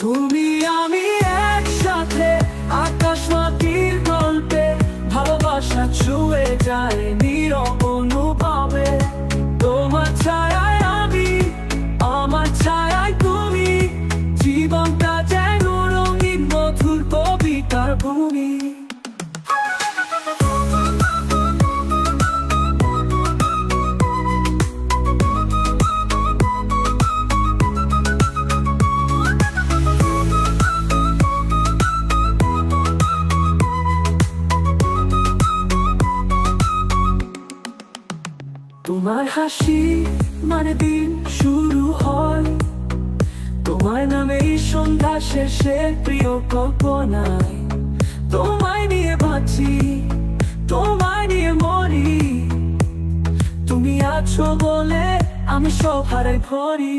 তুমি আমি একসাথে আকাশ মাটির গল্পে, ভালোবাসা ছুঁয়ে যায় নীরব অনুভবে। তোমার ছায়ায় আমি, আমার ছায়ায় তুমি, জীবনটা যেন রঙিন মধুর কবিতার ভূমি। তোমার হাসি মানে দিন শুরু হয়, তোমার নামে সন্ধ্যা শেষে প্রিয় কল্পনায়। তোমায় নিয়ে বাঁচি, তোমায় নিয়ে মরি, তুমি আছো বলে আমি সব হারাই ভরি।